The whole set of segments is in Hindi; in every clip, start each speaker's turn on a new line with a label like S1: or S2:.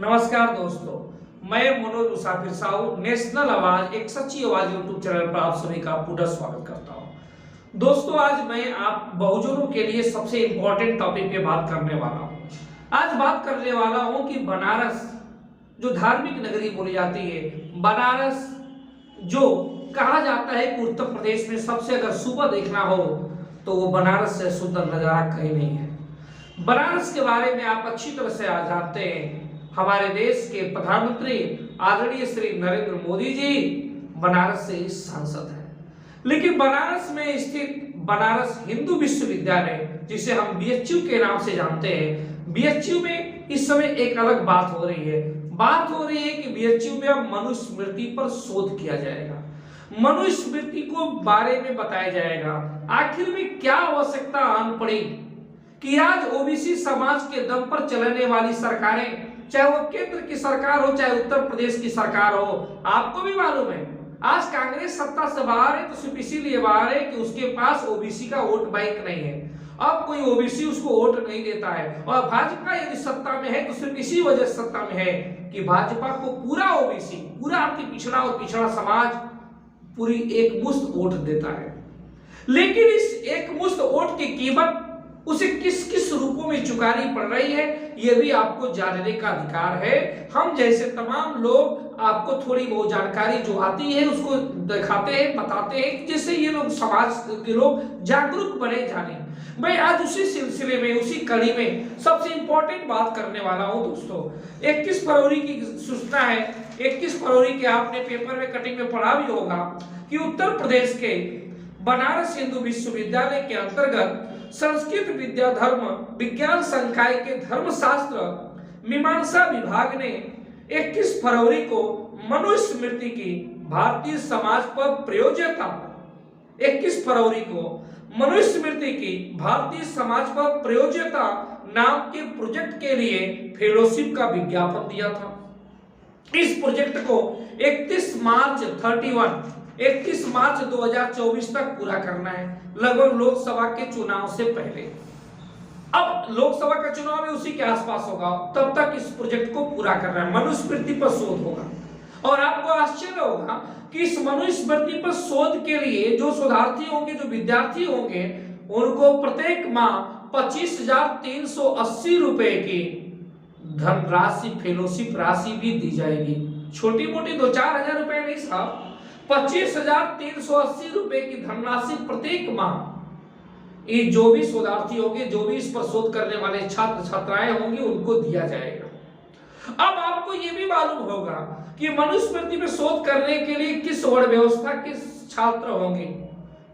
S1: नमस्कार दोस्तों, मैं मनोज मुसाफिर साहू नेशनल आवाज एक सच्ची आवाज यूट्यूब चैनल पर आप सभी का पूरा स्वागत करता हूं। दोस्तों, आज मैं आप बहुजनों के लिए सबसे इंपॉर्टेंट टॉपिक पे बात करने वाला हूं। आज बात करने वाला हूं कि बनारस जो धार्मिक नगरी बोली जाती है, बनारस जो कहा जाता है कि उत्तर प्रदेश में सबसे अगर सुबह देखना हो तो वो बनारस से सुंदर नजारा कहीं नहीं है। बनारस के बारे में आप अच्छी तरह से आज जानते हैं। हमारे देश के प्रधानमंत्री आदरणीय श्री नरेंद्र मोदी जी बनारस से सांसद हैं। लेकिन बनारस में स्थित बनारस हिंदू विश्वविद्यालय, जिसे हम बीएचयू के नाम से जानते हैं, बीएचयू में इस समय एक अलग बात हो रही है। बात हो रही है कि बीएचयू में अब मनुस्मृति पर शोध किया जाएगा, मनुस्मृति को बारे में बताया जाएगा। आखिर में क्या आवश्यकता आन पड़ी कि आज ओबीसी समाज के दम पर चलने वाली सरकारें, चाहे वो केंद्र की सरकार हो चाहे उत्तर प्रदेश की सरकार हो, आपको भी मालूम है आज कांग्रेस सत्ता से बाहर है तो सिर्फ इसीलिए बाहर है कि उसके पास ओबीसी का वोट बैंक नहीं है। अब कोई ओबीसी उसको वोट नहीं देता है। और भाजपा यदि सत्ता में है तो सिर्फ इसी वजह से सत्ता में है कि भाजपा को पूरा ओबीसी, पूरा आपकी पिछड़ा और पिछड़ा समाज पूरी एक मुश्त वोट देता है। लेकिन इस एक मुश्त वोट की कीमत उसे किस किस रूपों में चुकानी पड़ रही है, यह भी आपको जानने का अधिकार है। हम जैसे तमाम लोग आपको थोड़ी बहुत जानकारी जो आती है उसको दिखाते हैं, बताते हैं, जिससे ये लोग समाज के लोग जागरूक बने जाने। मैं आज उसी सिलसिले में, उसी कड़ी में सबसे इंपॉर्टेंट बात करने वाला हूं। दोस्तों, 21 फरवरी की सूचना है। 21 फरवरी के आपने पेपर में कटिंग में पढ़ा भी होगा कि उत्तर प्रदेश के बनारस हिंदू विश्वविद्यालय के अंतर्गत संस्कृत विद्या धर्म विज्ञान संकाय के धर्मशास्त्र मीमांसा विभाग ने 21 फरवरी को मनुस्मृति की भारतीय समाज पर प्रयोज्यता 21 फरवरी को मनुस्मृति की भारतीय समाज पर प्रयोज्यता नाम के प्रोजेक्ट के लिए फेलोशिप का विज्ञापन दिया था। इस प्रोजेक्ट को 31 मार्च 2024 तक पूरा करना है, लगभग लोकसभा के चुनाव से पहले। अब लोकसभा का चुनाव में उसी के आसपास होगा, तब तक इस प्रोजेक्ट को पूरा करना है। मनुस्मृति पर शोध होगा और आपको आश्चर्य होगा कि इस मनुस्मृति पर शोध के लिए जो शोधार्थी होंगे, जो विद्यार्थी होंगे, उनको प्रत्येक माह 25,380 रुपए की धनराशि, फेलोशिप राशि भी दी जाएगी। छोटी मोटी 2-4 हजार रुपए नहीं साहब, 25,380 रुपए की धनराशि प्रत्येक माह। ये जो भी शोधार्थी होंगे, जो भी इस पर शोध करने वाले छात्र छात्राएं होंगी, उनको दिया जाएगा। अब आपको ये भी मालूम होगा कि मनुस्मृति में शोध करने के लिए किस वर्ण व्यवस्था के छात्र होंगे,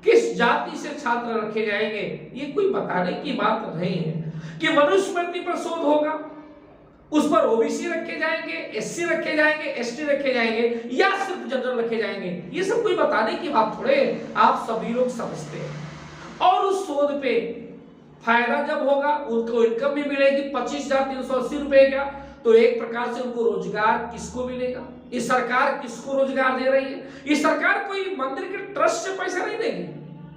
S1: किस जाति से छात्र रखे जाएंगे। ये कोई बताने की बात नहीं है कि मनुस्मृति पर शोध होगा, उस पर ओबीसी रखे जाएंगे, एससी रखे जाएंगे, एसटी रखे जाएंगे या सिर्फ जनरल रखे जाएंगे। ये सब कोई बताने की बात थोड़े, आप सभी लोग समझते हैं। और उस शोध पे फायदा जब होगा, उनको इनकम भी मिलेगी 25,380 रुपए का, तो एक प्रकार से उनको रोजगार किसको मिलेगा? ये सरकार किसको रोजगार दे रही है? ये सरकार कोई मंदिर के ट्रस्ट से पैसा नहीं देगी।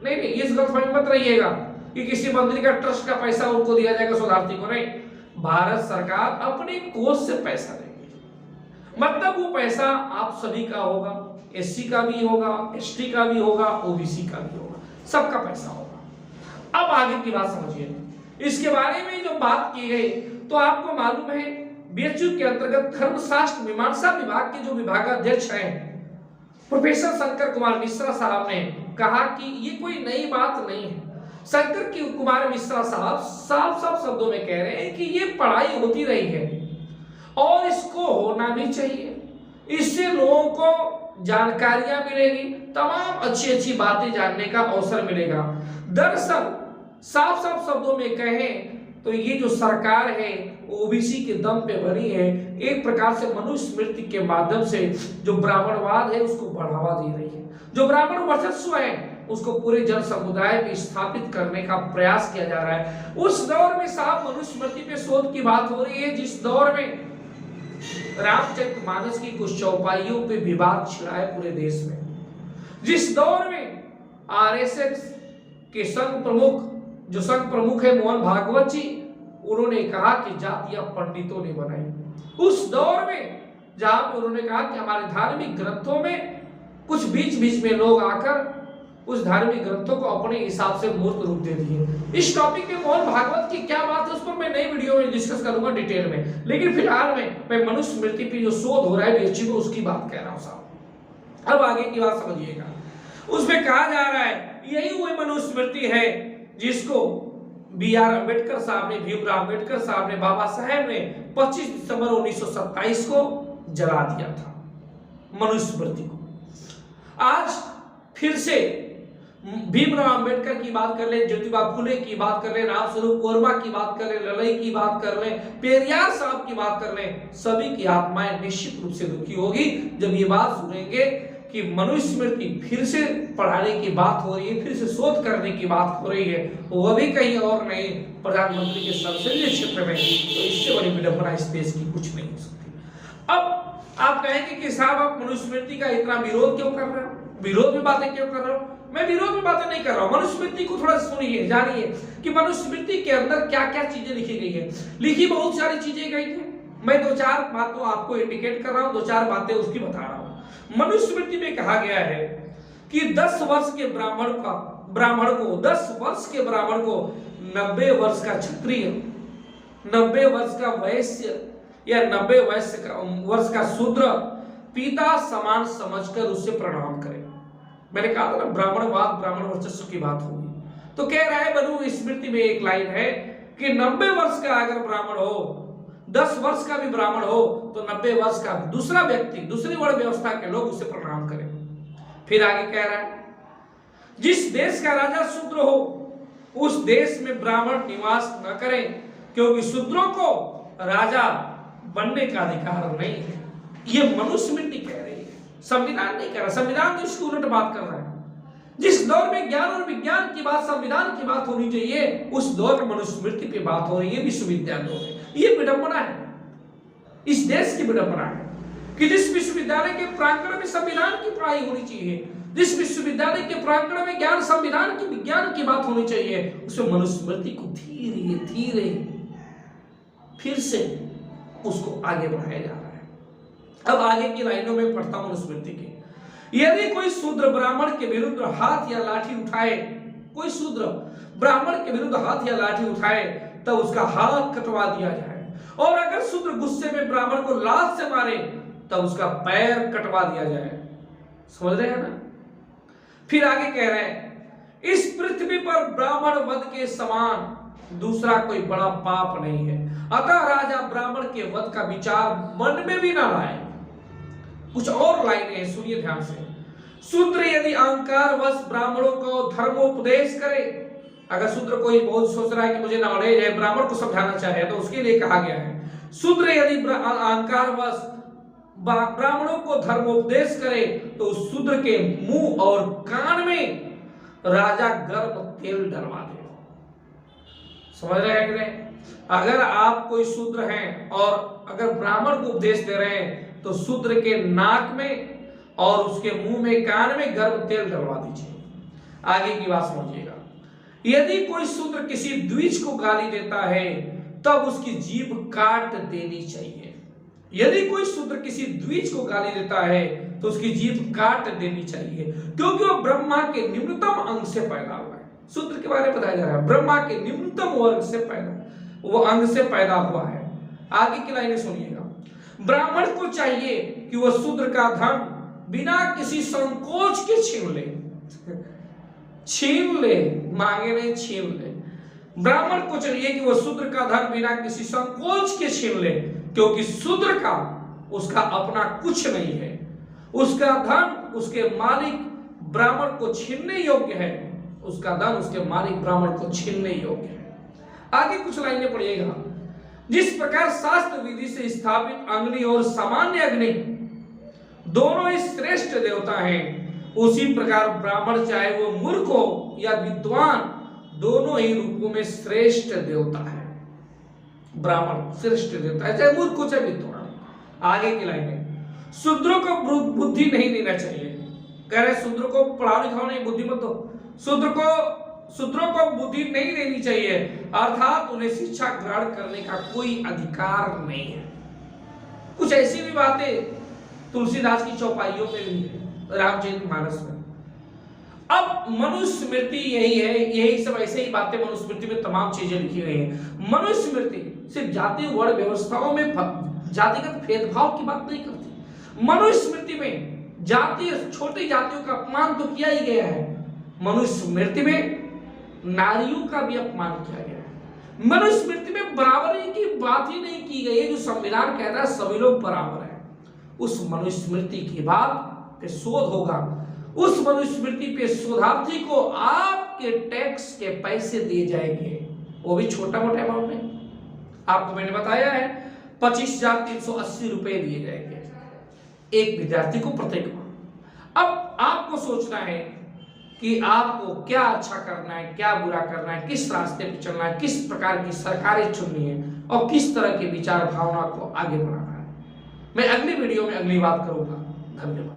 S1: नहीं, इस गलतफहमी मत रहिएगा कि किसी मंदिर का ट्रस्ट का पैसा उनको दिया जाएगा शोधार्थी को। नहीं, भारत सरकार अपने कोष से पैसा देगी। मतलब वो पैसा आप सभी का होगा, एससी का भी होगा, एसटी का भी होगा, ओबीसी का भी होगा, सबका पैसा होगा। अब आगे की बात समझिए। इसके बारे में जो बात की गई, तो आपको मालूम है बीएचयू के अंतर्गत धर्मशास्त्र मीमांसा विभाग के जो विभागाध्यक्ष हैं प्रोफेसर शंकर कुमार मिश्रा साहब ने कहा कि ये कोई नई बात नहीं है। शंकर कुमार मिश्रा साहब साफ शब्दों में कह रहे हैं कि ये पढ़ाई होती रही है और इसको होना भी चाहिए। इससे लोगों को जानकारियां मिलेगी, तमाम अच्छी बातें जानने का अवसर मिलेगा। दरअसल साफ शब्दों में कहें तो ये जो सरकार है ओबीसी के दम पे बनी है, एक प्रकार से मनुस्मृति के माध्यम से जो ब्राह्मणवाद है उसको बढ़ावा दे रही है। जो ब्राह्मण वर्चस्व है उसको पूरे जन समुदाय में स्थापित करने का प्रयास किया जा रहा है। उस दौर में साहब मनुस्मृति पे शोध की बात हो रही है जिस दौर में रामचरितमानस की कुछ चौपाइयों पे विवाद छिड़ा है पूरे देश में, जिस दौर में आरएसएस के संघ प्रमुख है मोहन भागवत जी, उन्होंने कहा कि जातियां पंडितों ने बनाई। उस दौर में जहां पर उन्होंने कहा कि हमारे धार्मिक ग्रंथों में कुछ बीच बीच में लोग आकर उस धार्मिक ग्रंथों को अपने हिसाब से मूर्त रूप दे दिए। इस टॉपिक में मोहन भागवत की क्या बात है उस पर मैं नई वीडियो में डिस्कस करूंगा डिटेल में, लेकिन फिलहाल मैं मनुस्मृति पे जो शोध हो रहा है बीएचयू में उसकी बात कह रहा हूं साहब। अब आगे की बात समझिएगा। उसमें कहा जा रहा है यही वही मनुस्मृति है जिसको B.R. अम्बेडकर साहब ने, भीमराव अम्बेडकर साहब ने, बाबा साहेब ने 25 दिसंबर 1927 को जला दिया था मनुस्मृति को। आज फिर से भीमराव अम्बेडकर की बात कर ले, ज्योतिबा फुले की बात कर ले, रामस्वरूप वर्मा की बात कर ले, ललई की बात कर ले, पेरियार साहब की बात कर ले, सभी की आत्माएं निश्चित रूप से दुखी होगी जब ये बात सुनेंगे कि मनुस्मृति फिर से पढ़ाने की बात हो रही है, फिर से शोध करने की बात हो रही है, वो भी कहीं और नहीं प्रधानमंत्री के संसदीय क्षेत्र में। तो इससे बड़ी विडंबना इस देश की कुछ नहीं हो सकती। अब आप कहेंगे कि साहब आप मनुस्मृति का इतना विरोध क्यों कर रहे हो, विरोध में बातें क्यों कर रहे हो? मैं विरोध में बातें नहीं कर रहा हूं। मनुस्मृति को थोड़ा सुनिए, जानिए कि मनुस्मृति के अंदर क्या क्या चीजें लिखी गई है। लिखी बहुत सारी चीजें गई है, मैं दो चार बातों आपको इंडिकेट कर रहा हूं, दो चार बातें उसकी बता रहा हूं। मनुस्मृति में कहा गया है कि 10 वर्ष के ब्राह्मण को 10 वर्ष के ब्राह्मण को 90 वर्ष का क्षत्रिय, 90 वर्ष का वैश्य या 90 वर्ष का शूद्र पिता समान समझकर उससे प्रणाम करे। मैंने कहा था ना ब्राह्मणवाद, ब्राह्मण वर्चस्व की बात होगी। तो कह रहा है मनुस्मृति में एक लाइन है कि 90 वर्ष का अगर ब्राह्मण हो, 10 वर्ष का भी ब्राह्मण हो, तो 90 वर्ष का दूसरा व्यक्ति, दूसरी वर्ण व्यवस्था के लोग उसे प्रणाम करें। फिर आगे कह रहा है जिस देश का राजा शूद्र हो उस देश में ब्राह्मण निवास न करें, क्योंकि शूद्रों को राजा बनने का अधिकार नहीं है। ये मनुस्मृति कह रही है, संविधान नहीं कह रहा। संविधान तो इसकी उलट बात कर रहा है। जिस दौर में ज्ञान और विज्ञान की बात, संविधान की बात होनी चाहिए, उस दौर में मनुस्मृति पे बात हो रही है विश्वविद्यालयों में। ये विडंबना है, इस देश की विडंबना है कि जिस विश्वविद्यालय के प्रांगण में संविधान की पढ़ाई होनी चाहिए, जिस विश्वविद्यालय के प्रांगण में ज्ञान, संविधान की, विज्ञान की बात होनी चाहिए, उसमें मनुस्मृति को धीरे धीरे फिर से उसको आगे बढ़ाया जा रहा है। अब आगे की लाइनों में पढ़ता हूं मनुस्मृति की। यदि कोई शूद्र ब्राह्मण के विरुद्ध हाथ या लाठी उठाए, कोई शूद्र ब्राह्मण के विरुद्ध हाथ या लाठी उठाए तब उसका हाथ कटवा दिया जाए, और अगर शूद्र गुस्से में ब्राह्मण को लात से मारे तब उसका पैर कटवा दिया जाए। समझ रहे हैं ना? फिर आगे कह रहे हैं इस पृथ्वी पर ब्राह्मण वध के समान दूसरा कोई बड़ा पाप नहीं है, अतः राजा ब्राह्मण के वध का विचार मन में भी ना लाए। कुछ और लाइनें हैं, सुनिए ध्यान से। शूद्र यदि अहंकार वश ब्राह्मणों को धर्मोपदेश करे, अगर शूद्र कोई बहुत सोच रहा है कि मुझे नॉलेज है, ब्राह्मण को समझाना चाहे, तो उसके लिए कहा गया है शूद्र यदि अहंकार वश ब्राह्मणों को धर्मोपदेश करे तो उस शूद्र के मुंह और कान में राजा गर्म तेल डलवा दे। समझ रहे हैं कि नहीं? अगर आप कोई शूद्र हैं और अगर ब्राह्मण को उपदेश दे रहे हैं तो शूद्र के नाक में और उसके मुंह में, कान में गर्म तेल डलवा दीजिए। आगे की बात समझिएगा। यदि कोई शूद्र किसी द्विज को गाली देता है तब उसकी जीभ काट देनी चाहिए। यदि कोई शूद्र किसी द्विज को गाली देता है तो उसकी जीभ काट देनी चाहिए, क्योंकि वो ब्रह्मा के निम्नतम अंग से पैदा हुआ है। शूद्र के बारे में बताया जा रहा है, ब्रह्मा के निम्नतम वर्ग से पैदा, वो अंग से पैदा हुआ है। आगे की लाइनें सुनिएगा। ब्राह्मण को चाहिए कि वह शूद्र का धन बिना किसी संकोच के छीन ले। छीन ले, मांगे नहीं, छीन ले। ब्राह्मण को चाहिए कि वह शूद्र का धन बिना किसी संकोच के छीन ले, क्योंकि शूद्र का उसका अपना कुछ नहीं है। उसका धन उसके मालिक ब्राह्मण को छीनने योग्य है, उसका धन उसके मालिक ब्राह्मण को छीनने योग्य है। आगे कुछ लाइनें पढ़िएगा। जिस प्रकार शास्त्र विधि से स्थापित अग्नि और सामान्य अग्नि दोनों ही श्रेष्ठ देवता हैं, उसी प्रकार ब्राह्मण चाहे वो मूर्ख हो या विद्वान, दोनों ही रूपों में श्रेष्ठ देवता है। ब्राह्मण श्रेष्ठ देवता है, चाहे मूर्ख हो चाहे विद्वान। आगे की लाइन है, शूद्रों को बुद्धि नहीं देना चाहिए। कह रहे शूद्र को पढ़ाओ लिखाओ नहीं, बुद्धि मत दो। शूद्रों को बुद्धि नहीं देनी चाहिए, अर्थात उन्हें शिक्षा ग्रहण करने का कोई अधिकार नहीं है। कुछ ऐसी भी बातें तुलसीदास की चौपाइयों में भी है, रामचरितमानस में। अब मनुस्मृति यही है, यही सब ऐसे ही बातें मनुस्मृति में तमाम चीजें लिखी गई हैं। मनुस्मृति सिर्फ जाति वर्ण व्यवस्थाओं में जातिगत भेदभाव की बात नहीं करती। मनुस्मृति में जातीय छोटी जातियों का अपमान तो किया ही गया है, मनुस्मृति में नारियों का भी अपमान किया गया है। मनुस्मृति में बराबरी की बात ही नहीं की गई है, जो संविधान कहता है सभी लोग बराबर हैं। उस मनुस्मृति की बात पे शोध होगा, उस मनुस्मृति पे शोधार्थी को आपके टैक्स के पैसे दिए जाएंगे, वो भी छोटा मोटा अमाउंट नहीं। आपको मैंने बताया है 25,380 रुपए दिए जाएंगे एक विद्यार्थी को प्रत्येक माह। अब आपको सोचना है कि आपको क्या अच्छा करना है, क्या बुरा करना है, किस रास्ते पर चलना है, किस प्रकार की सरकारें चुननी है और किस तरह के विचार भावना को आगे बढ़ाना है। मैं अगली वीडियो में अगली बात करूंगा। धन्यवाद।